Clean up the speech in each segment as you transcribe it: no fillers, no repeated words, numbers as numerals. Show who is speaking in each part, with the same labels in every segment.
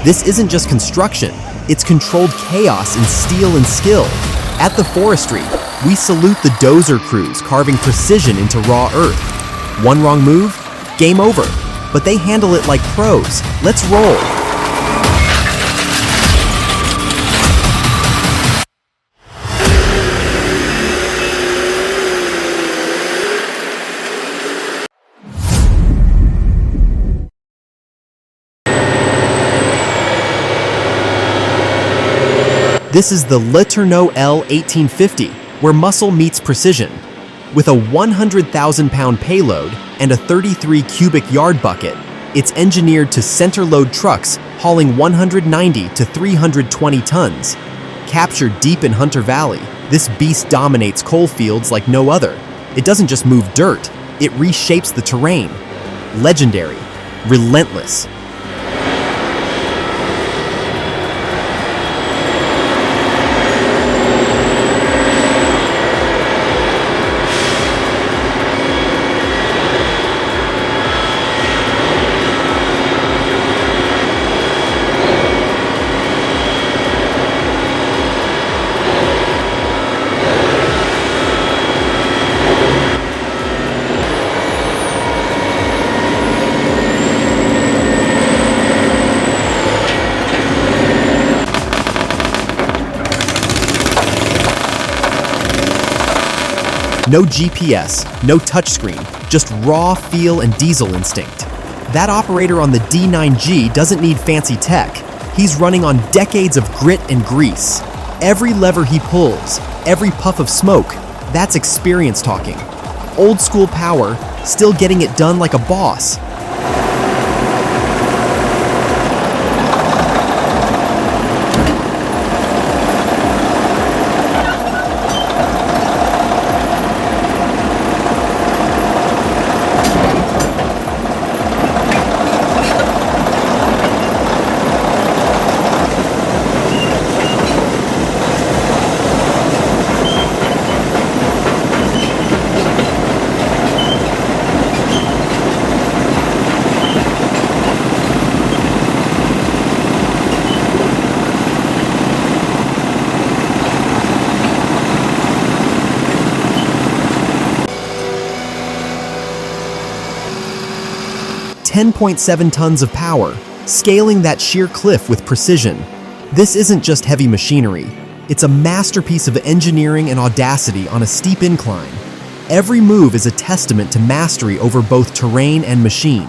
Speaker 1: This isn't just construction, it's controlled chaos in steel and skill. At the Forestry, we salute the dozer crews carving precision into raw earth. One wrong move, game over. But they handle it like pros. Let's roll. This is the Le Tourneau L1850, where muscle meets precision. With a 100,000-pound payload and a 33 cubic yard bucket, it's engineered to center-load trucks hauling 190 to 320 tons. Captured deep in Hunter Valley, this beast dominates coal fields like no other. It doesn't just move dirt, it reshapes the terrain. Legendary, relentless. No GPS, no touchscreen, just raw feel and diesel instinct. That operator on the D9G doesn't need fancy tech. He's running on decades of grit and grease. Every lever he pulls, every puff of smoke, that's experience talking. Old school power, still getting it done like a boss. .7 tons of power, scaling that sheer cliff with precision. This isn't just heavy machinery. It's a masterpiece of engineering and audacity on a steep incline. Every move is a testament to mastery over both terrain and machine.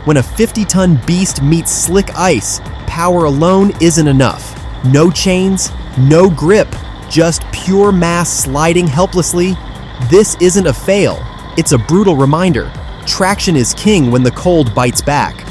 Speaker 1: When a 50-ton beast meets slick ice, power alone isn't enough. No chains, no grip, just pure mass sliding helplessly. This isn't a fail, it's a brutal reminder. Traction is king when the cold bites back.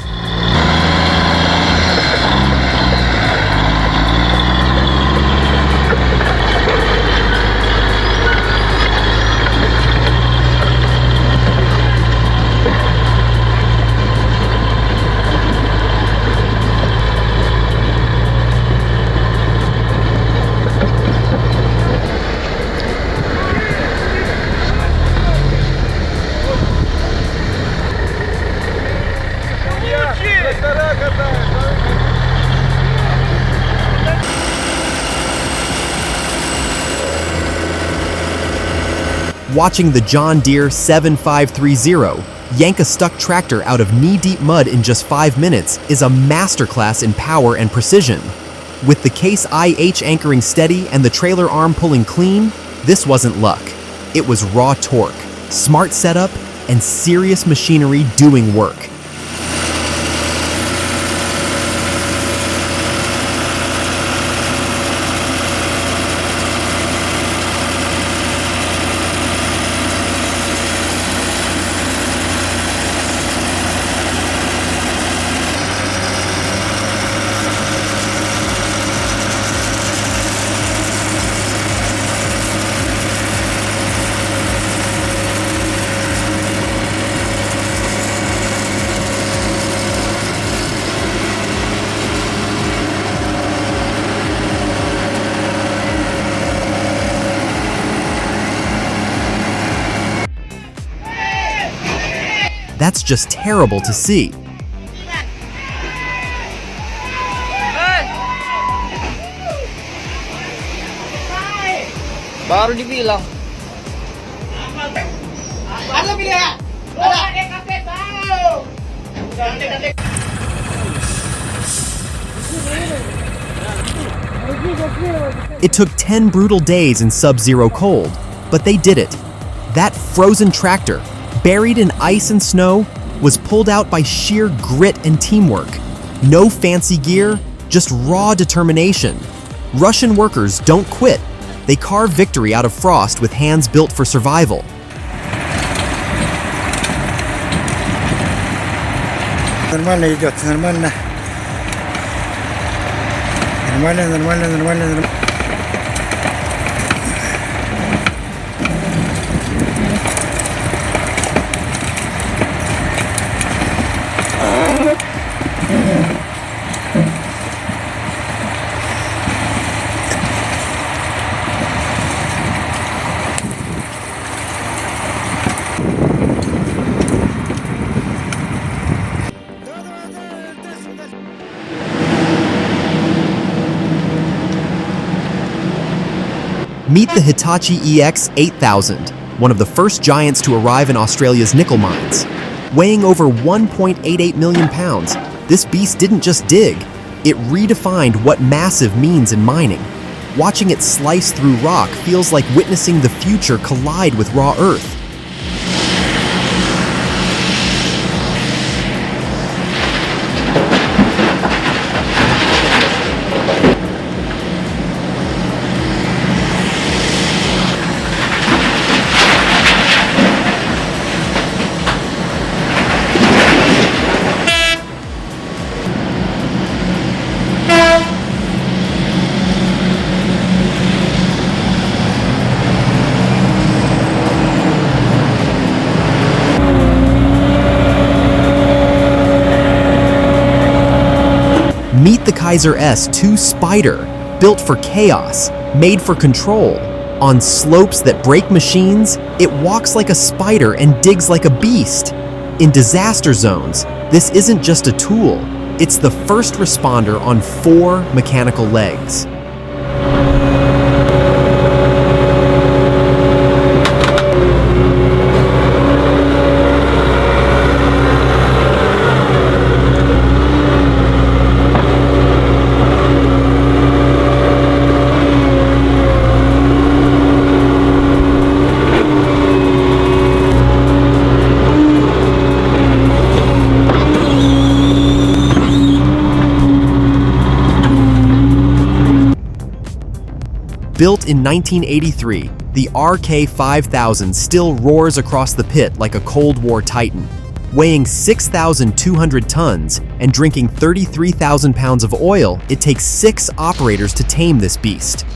Speaker 1: Watching the John Deere 7530 yank a stuck tractor out of knee-deep mud in just 5 minutes is a masterclass in power and precision. With the Case IH anchoring steady and the trailer arm pulling clean, this wasn't luck. It was raw torque, smart setup, and serious machinery doing work. That's just terrible to see.
Speaker 2: Baru dibilang.
Speaker 1: It took 10 brutal days in sub-zero cold, but they did it. That frozen tractor, buried in ice and snow, was pulled out by sheer grit and teamwork. No fancy gear, just raw determination. Russian workers don't quit. They carve victory out of frost with hands built for survival.
Speaker 3: Нормально идет, нормально. Нормально.
Speaker 1: Meet the Hitachi EX 8000, one of the first giants to arrive in Australia's nickel mines. Weighing over 1.88 million pounds, this beast didn't just dig, it redefined what massive means in mining. Watching it slice through rock feels like witnessing the future collide with raw earth. Meet the Kaiser S2 Spider, built for chaos, made for control. On slopes that break machines, it walks like a spider and digs like a beast. In disaster zones, this isn't just a tool, it's the first responder on 4 mechanical legs. Built in 1983, the RK5000 still roars across the pit like a Cold War titan. Weighing 6,200 tons and drinking 33,000 pounds of oil, it takes 6 operators to tame this beast.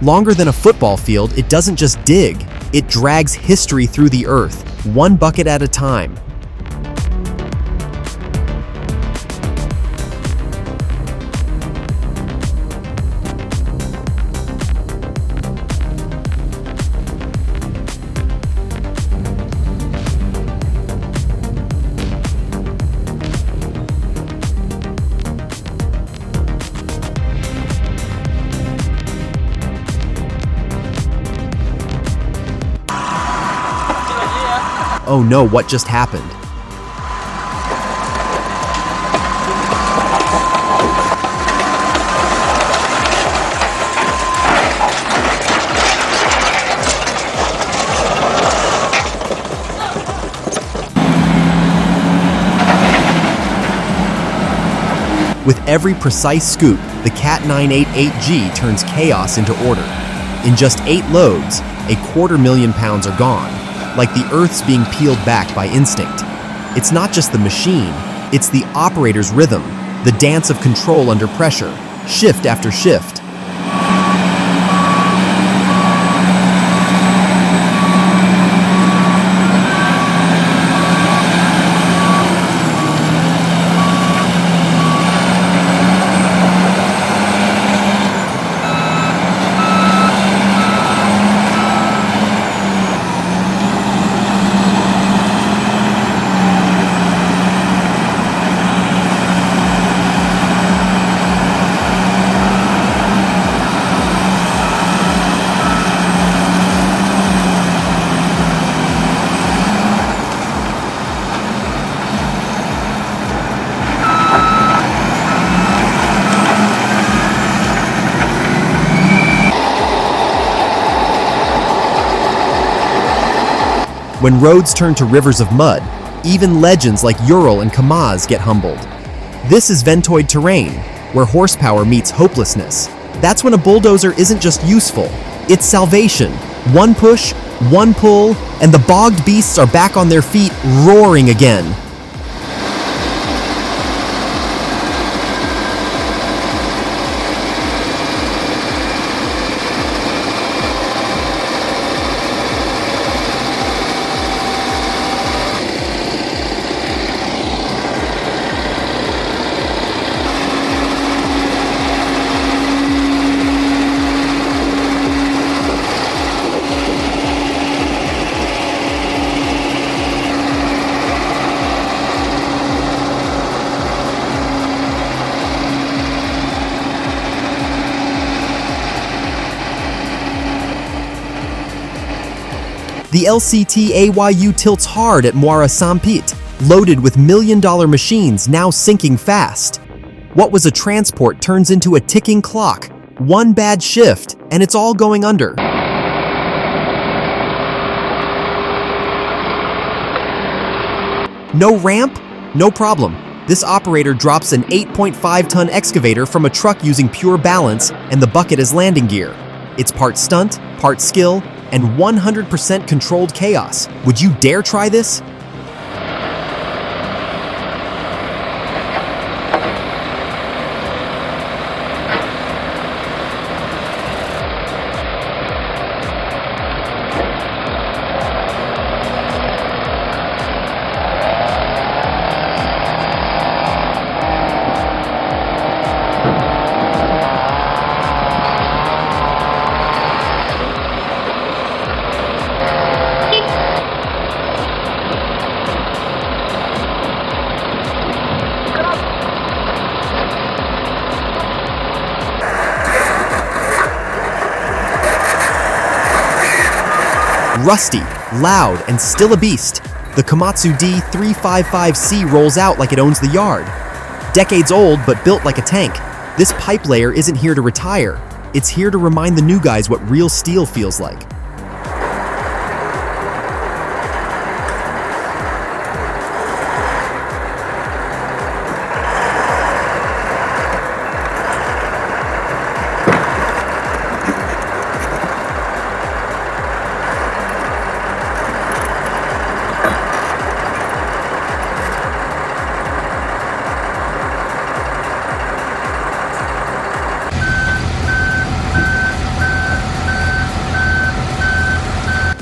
Speaker 1: Longer than a football field, it doesn't just dig, it drags history through the earth, one bucket at a time. Oh no, what just happened? With every precise scoop, the Cat 988G turns chaos into order. In just 8 loads, 250,000 pounds are gone, like the Earth's being peeled back by instinct. It's not just the machine, it's the operator's rhythm, the dance of control under pressure, shift after shift. When roads turn to rivers of mud, even legends like Ural and Komatsu get humbled. This is ventoid terrain, where horsepower meets hopelessness. That's when a bulldozer isn't just useful, it's salvation. One push, one pull, and the bogged beasts are back on their feet, roaring again. The LCT AYU tilts hard at Muara Sampit, loaded with million-dollar machines now sinking fast. What was a transport turns into a ticking clock. One bad shift, and it's all going under. No ramp? No problem. This operator drops an 8.5-ton excavator from a truck using pure balance and the bucket as landing gear. It's part stunt, part skill, and 100% controlled chaos. Would you dare try this? Rusty, loud, and still a beast, the Komatsu D355C rolls out like it owns the yard. Decades old, but built like a tank, this pipe layer isn't here to retire. It's here to remind the new guys what real steel feels like.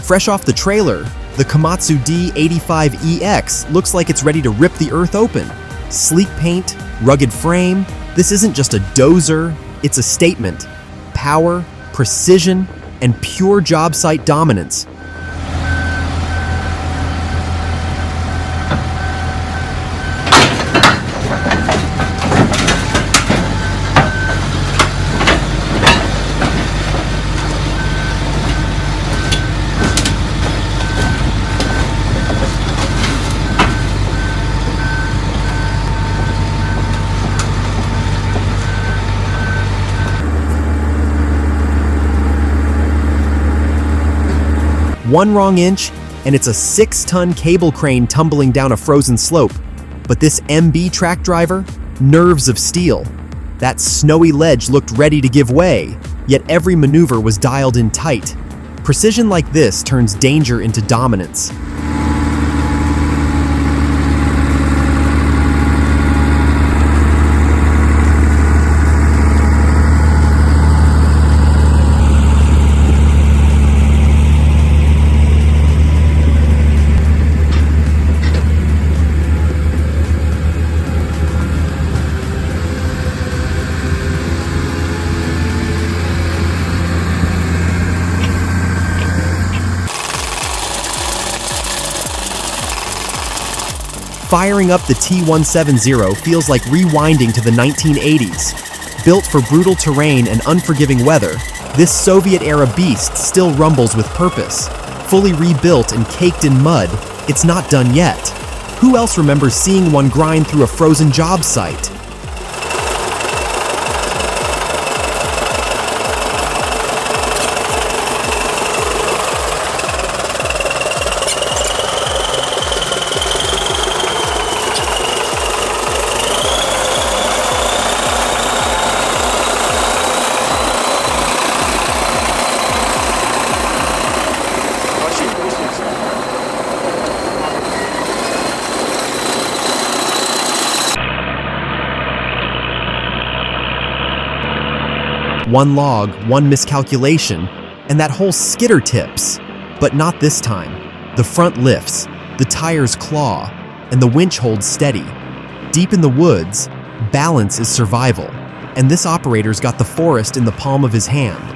Speaker 1: Fresh off the trailer, the Komatsu D85EX looks like it's ready to rip the earth open. Sleek paint, rugged frame, this isn't just a dozer, it's a statement. Power, precision, and pure job site dominance. One wrong inch, and it's a 6-ton cable crane tumbling down a frozen slope. But this MB track driver, nerves of steel. That snowy ledge looked ready to give way, yet every maneuver was dialed in tight. Precision like this turns danger into dominance. Firing up the T170 feels like rewinding to the 1980s. Built for brutal terrain and unforgiving weather, this Soviet-era beast still rumbles with purpose. Fully rebuilt and caked in mud, it's not done yet. Who else remembers seeing one grind through a frozen job site? One log, one miscalculation, and that whole skidder tips. But not this time. The front lifts, the tires claw, and the winch holds steady. Deep in the woods, balance is survival, and this operator's got the forest in the palm of his hand.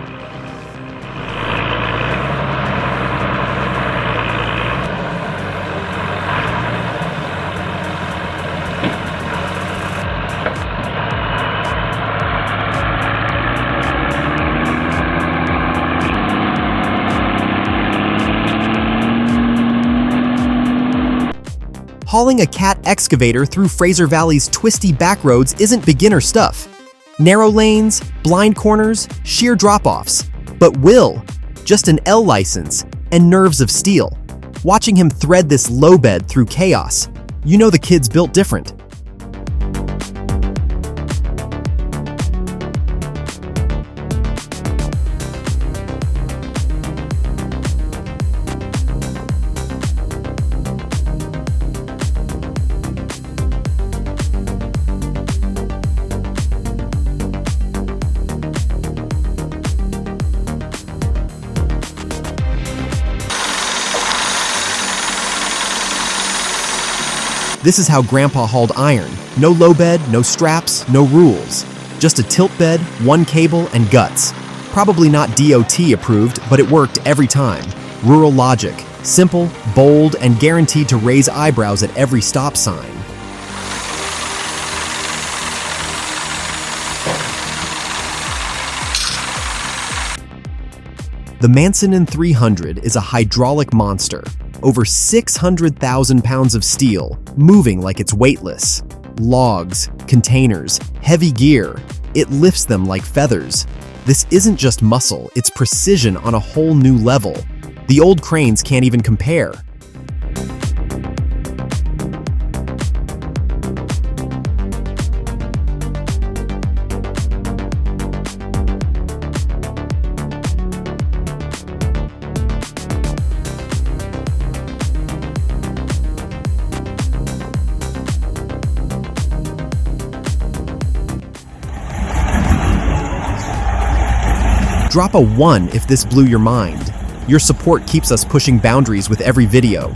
Speaker 1: Hauling a cat excavator through Fraser Valley's twisty backroads isn't beginner stuff. Narrow lanes, blind corners, sheer drop-offs. But will, just an L license, and nerves of steel. Watching him thread this low bed through chaos, you know the kid's built different. This is how Grandpa hauled iron. No low bed, no straps, no rules. Just a tilt bed, one cable, and guts. Probably not DOT approved, but it worked every time. Rural logic. Simple, bold, and guaranteed to raise eyebrows at every stop sign. The Manson 300 is a hydraulic monster. Over 600,000 pounds of steel, moving like it's weightless. Logs, containers, heavy gear, it lifts them like feathers. This isn't just muscle, it's precision on a whole new level. The old cranes can't even compare. Drop a 1 if this blew your mind. Your support keeps us pushing boundaries with every video.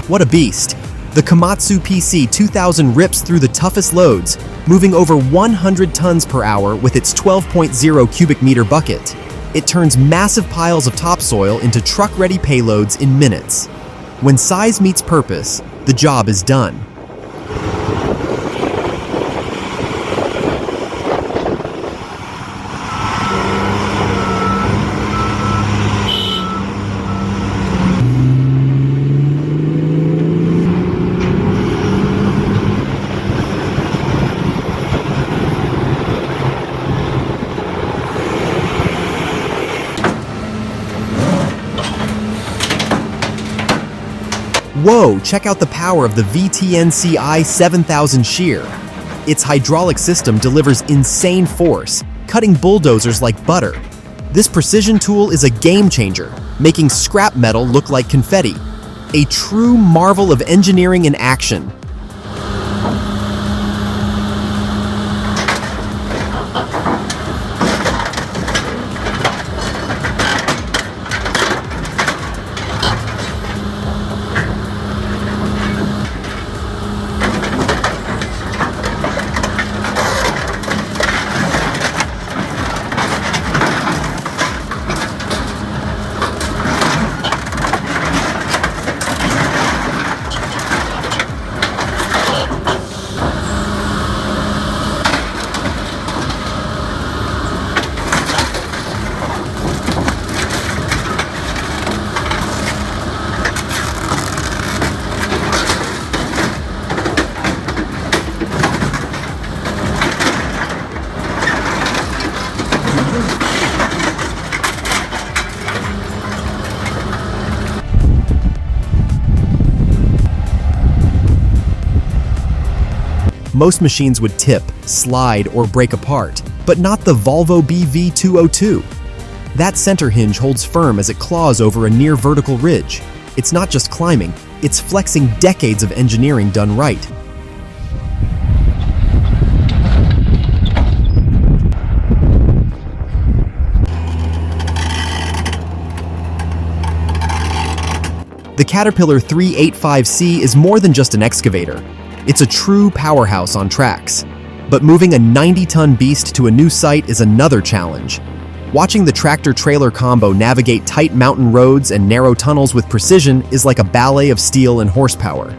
Speaker 1: What a beast! The Komatsu PC 2000 rips through the toughest loads, moving over 100 tons per hour with its 12.0 cubic meter bucket. It turns massive piles of topsoil into truck-ready payloads in minutes. When size meets purpose, the job is done. Whoa, check out the power of the VTNCI 7000 Shear. Its hydraulic system delivers insane force, cutting bulldozers like butter. This precision tool is a game changer, making scrap metal look like confetti. A true marvel of engineering in action. most machines would tip, slide, or break apart, but not the Volvo BV202. That center hinge holds firm as it claws over a near vertical ridge. It's not just climbing, it's flexing decades of engineering done right. The Caterpillar 385C is more than just an excavator. It's a true powerhouse on tracks. But moving a 90-ton beast to a new site is another challenge. Watching the tractor-trailer combo navigate tight mountain roads and narrow tunnels with precision is like a ballet of steel and horsepower.